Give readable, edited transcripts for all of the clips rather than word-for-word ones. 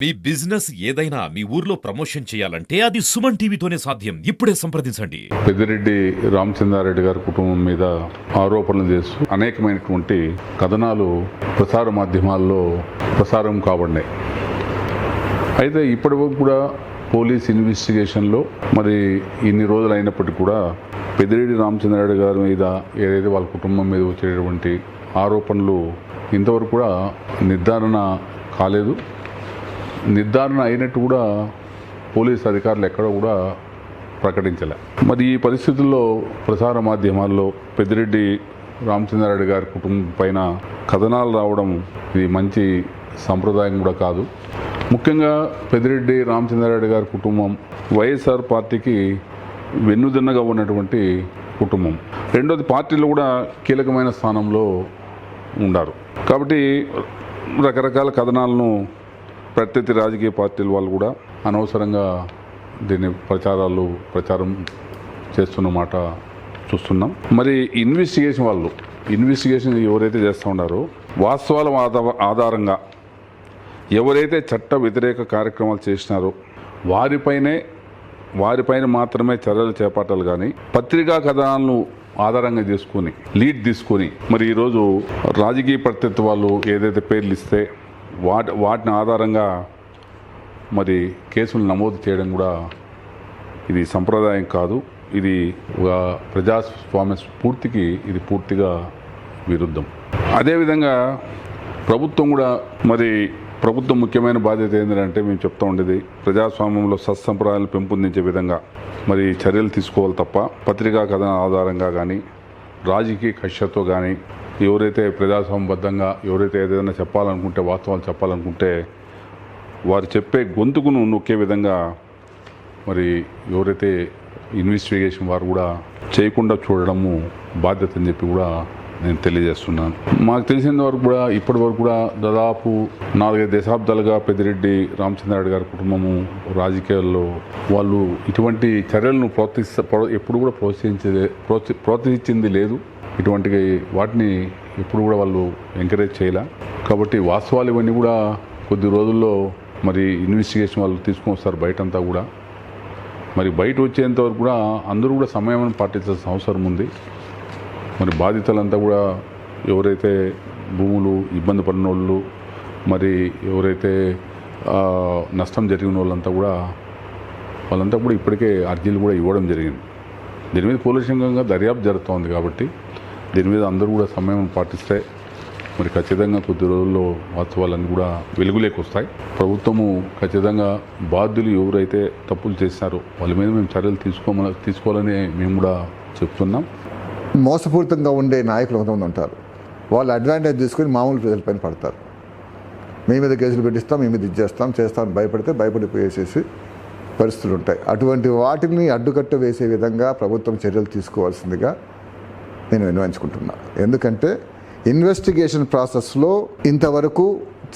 మీ business ఏదైనా మీ ఊర్లో promotion చేయాలంటే అది సుమన్ టీవీతోనే సాధ్యం. ఇప్పుడే సంప్రదించండి. పెద్దిరెడ్డి రామచంద్రారెడ్డి గారి కుటుంబం మీద ఆరోపణలు చేస్తూ అనేకమైనటువంటి కథనాలు ప్రసార మాధ్యమాల్లో ప్రసారం కాబడినాయి. అయితే ఇప్పటివరకు కూడా పోలీస్ ఇన్వెస్టిగేషన్లో మరి ఇన్ని రోజులు అయినప్పటికీ కూడా పెద్దిరెడ్డి రామచంద్రారెడ్డి గారి మీద ఏదైతే వాళ్ళ కుటుంబం మీద వచ్చేటువంటి ఆరోపణలు ఇంతవరకు కూడా నిర్ధారణ కాలేదు. నిర్ధారణ అయినట్టు కూడా పోలీస్ అధికారులు ఎక్కడో కూడా ప్రకటించలే. మరి ఈ పరిస్థితుల్లో ప్రసార మాధ్యమాల్లో పెద్దిరెడ్డి రామచంద్రారెడ్డి గారి కుటుంబం పైన కథనాలు రావడం ఇది మంచి సంప్రదాయం కూడా కాదు. ముఖ్యంగా పెద్దిరెడ్డి రామచంద్రారెడ్డి గారి కుటుంబం వైఎస్ఆర్ పార్టీకి వెన్నుదన్నగా ఉన్నటువంటి కుటుంబం. రెండోది పార్టీలో కూడా కీలకమైన స్థానంలో ఉండారు. కాబట్టి రకరకాల కథనాలను ప్రత్యర్థి రాజకీయ పార్టీల వాళ్ళు కూడా అనవసరంగా దీన్ని ప్రచారం చేస్తున్న మాట చూస్తున్నాం. మరి ఇన్వెస్టిగేషన్ ఎవరైతే చేస్తూ ఉన్నారో వాస్తవాల ఆధారంగా ఎవరైతే చట్ట వ్యతిరేక కార్యక్రమాలు చేసినారో వారిపైన మాత్రమే చర్యలు చేపట్టాలి. కానీ పత్రికా కథనాలను ఆధారంగా చేసుకొని లీడ్ తీసుకొని మరి ఈరోజు రాజకీయ ప్రత్యర్థి వాళ్ళు ఏదైతే పేర్లు ఇస్తే వాటిని ఆధారంగా మరి కేసులు నమోదు చేయడం కూడా ఇది సంప్రదాయం కాదు. ఇది ఒక ప్రజాస్వామ్య స్ఫూర్తికి ఇది పూర్తిగా విరుద్ధం. అదేవిధంగా ప్రభుత్వం ముఖ్యమైన బాధ్యత ఏంటంటే మేము చెప్తూ ఉండేది ప్రజాస్వామ్యంలో సత్సంప్రదాయాలు పెంపొందించే విధంగా మరి చర్యలు తీసుకోవాలి తప్ప పత్రికా కథన ఆధారంగా కానీ రాజకీయ కక్షతో కానీ ఎవరైతే ప్రజాస్వామ్యబద్ధంగా ఎవరైతే ఏదైనా చెప్పాలనుకుంటే వాస్తవాలు చెప్పాలనుకుంటే వారు చెప్పే గొంతుకును నొక్కే విధంగా మరి ఎవరైతే ఇన్వెస్టిగేషన్ వారు కూడా చేయకుండా చూడడము బాధ్యత అని చెప్పి కూడా నేను తెలియజేస్తున్నాను. మాకు తెలిసిన వరకు కూడా ఇప్పటి వరకు కూడా దాదాపు 4-5 దశాబ్దాలుగా పెద్దిరెడ్డి రామచంద్రారెడ్డి గారి కుటుంబము రాజకీయాల్లో వాళ్ళు ఇటువంటి చర్యలను ఎప్పుడు కూడా ప్రోత్సహించింది లేదు. ఇటువంటి వాటిని ఎప్పుడు కూడా వాళ్ళు ఎంకరేజ్ చేయలే. కాబట్టి వాస్తవాలు ఇవన్నీ కూడా కొద్ది రోజుల్లో మరి ఇన్వెస్టిగేషన్ వాళ్ళు తీసుకొని వస్తారు బయటంతా కూడా. మరి బయట వచ్చేంత వరకు కూడా అందరూ కూడా సమయం పాటించాల్సిన అవసరం ఉంది. మరి బాధితులంతా కూడా ఎవరైతే భూములు ఇబ్బంది పడిన వాళ్ళు మరి ఎవరైతే నష్టం జరిగిన వాళ్ళంతా కూడా ఇప్పటికే అర్జీలు కూడా ఇవ్వడం జరిగింది. దీని మీద పోలీసుగా దర్యాప్తు జరుగుతోంది. కాబట్టి దీని మీద అందరూ కూడా సమయం పాటిస్తే మరి ఖచ్చితంగా కొద్ది రోజుల్లో వాస్తవాలన్నీ కూడా వెలుగులోకి వస్తాయి. ప్రభుత్వము ఖచ్చితంగా బాధ్యులు ఎవరైతే తప్పులు చేశారో వాళ్ళ మీద మేము చర్యలు తీసుకోవాలని మేము కూడా చెప్తున్నాం. మోసపూరితంగా ఉండే నాయకులు కొంతమంది ఉంటారు. వాళ్ళు అడ్వాంటేజ్ తీసుకొని మామూలు ప్రజలపైన పడతారు. మీ మీద కేసులు పెట్టిస్తాం, మీ మీద ఇది చేస్తాం భయపడితే భయపడిపోయేసేసి పరిస్థితులు ఉంటాయి. అటువంటి వాటిని అడ్డుకట్ట వేసే విధంగా ప్రభుత్వం చర్యలు తీసుకోవాల్సిందిగా నేను విన్నవించుకుంటున్నా. ఎందుకంటే ఇన్వెస్టిగేషన్ ప్రాసెస్లో ఇంతవరకు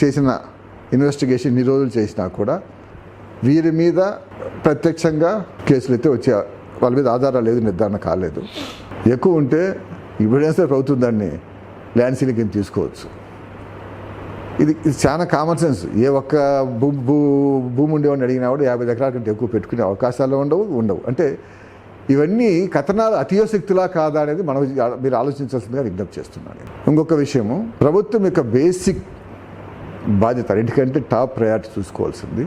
చేసిన ఇన్వెస్టిగేషన్ ఇన్ని రోజులు చేసినా కూడా వీరి మీద ప్రత్యక్షంగా కేసులు అయితే వచ్చే వాళ్ళ మీద ఆధారాలు లేదు, నిర్ధారణ కాలేదు. ఎక్కువ ఉంటే ఎవిడెన్స్ ప్రభుత్వం దాన్ని ల్యాండ్ సీలింగ్ కింద తీసుకోవచ్చు. ఇది చాలా కామన్ సెన్స్. ఏ ఒక్క భూమి ఉండేవాడిని అడిగినా కూడా 50 ఎకరాల కంటే ఎక్కువ పెట్టుకునే అవకాశాలు ఉండవు. అంటే ఇవన్నీ కథనాలు అతియోశక్తులా కాదా అనేది మీరు ఆలోచించాల్సిందిగా విజ్ఞప్తి చేస్తున్నాను. ఇంకొక విషయము, ప్రభుత్వం యొక్క బేసిక్ బాధ్యత అన్నిటికంటే టాప్ ప్రయారిటీ చూసుకోవాల్సింది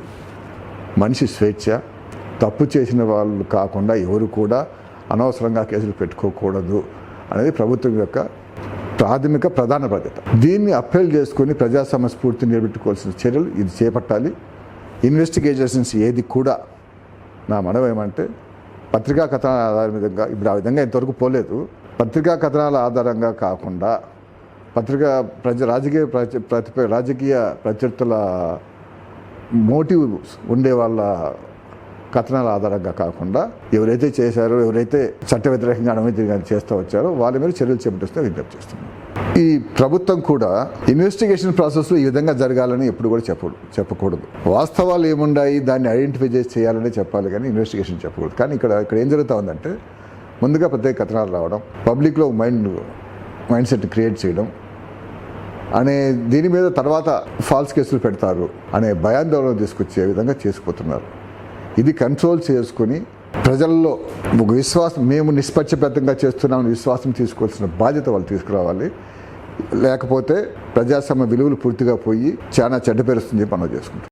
మనిషి స్వేచ్ఛ. తప్పు చేసిన వాళ్ళు కాకుండా ఎవరు కూడా అనవసరంగా కేసులు పెట్టుకోకూడదు అనేది ప్రభుత్వం యొక్క ప్రధాన బాధ్యత. దీన్ని అప్పీల్ చేసుకొని ప్రజాస్వామ్య స్ఫూర్తిని నిలబెట్టుకోవాల్సిన చర్యలు ఇది చేపట్టాలి. ఇన్వెస్టిగేషన్స్ ఏది కూడా నా మనవి ఏమంటే పత్రికా కథనాల ఆధారంగా ఇప్పుడు ఆ విధంగా ఇంతవరకు పోలేదు. పత్రికా కథనాల ఆధారంగా కాకుండా రాజకీయ ప్రత్యర్థుల మోటివ్ ఉండే వాళ్ళ కథనాల ఆధారంగా కాకుండా ఎవరైతే చేశారో, ఎవరైతే చట్ట వ్యతిరేకంగా అవినీతిగా చేస్తూ వచ్చారో వాళ్ళ మీద చర్యలు చేపట్టిస్తే విజ్ఞప్తి చేస్తున్నాం. ఈ ప్రభుత్వం కూడా ఇన్వెస్టిగేషన్ ప్రాసెస్లో ఈ విధంగా జరగాలని ఎప్పుడు కూడా చెప్పకూడదు. వాస్తవాలు ఏముండాయి దాన్ని ఐడెంటిఫై చేయాలని చెప్పాలి, కానీ ఇన్వెస్టిగేషన్ చెప్పకూడదు. కానీ ఇక్కడ ఏం జరుగుతూ ఉందంటే ముందుగా ప్రత్యేక కథనాలు రావడం, పబ్లిక్లో మైండ్ సెట్ క్రియేట్ చేయడం, అనే దీని మీద తర్వాత ఫాల్స్ కేసులు పెడతారు అనే భయాందోళన తీసుకొచ్చే విధంగా చేసుకుపోతున్నారు. ఇది కంట్రోల్ చేసుకుని ప్రజల్లో ఒక విశ్వాసం, మేము నిష్పక్షపాతంగా చేస్తున్నామని విశ్వాసం తీసుకోవాల్సిన బాధ్యత వాళ్ళు తీసుకురావాలి. లేకపోతే ప్రజాస్వామ్య విలువలు పూర్తిగా పోయి చాలా చెడ్డ పేరుస్తుందని మనం చేసుకుంటాం.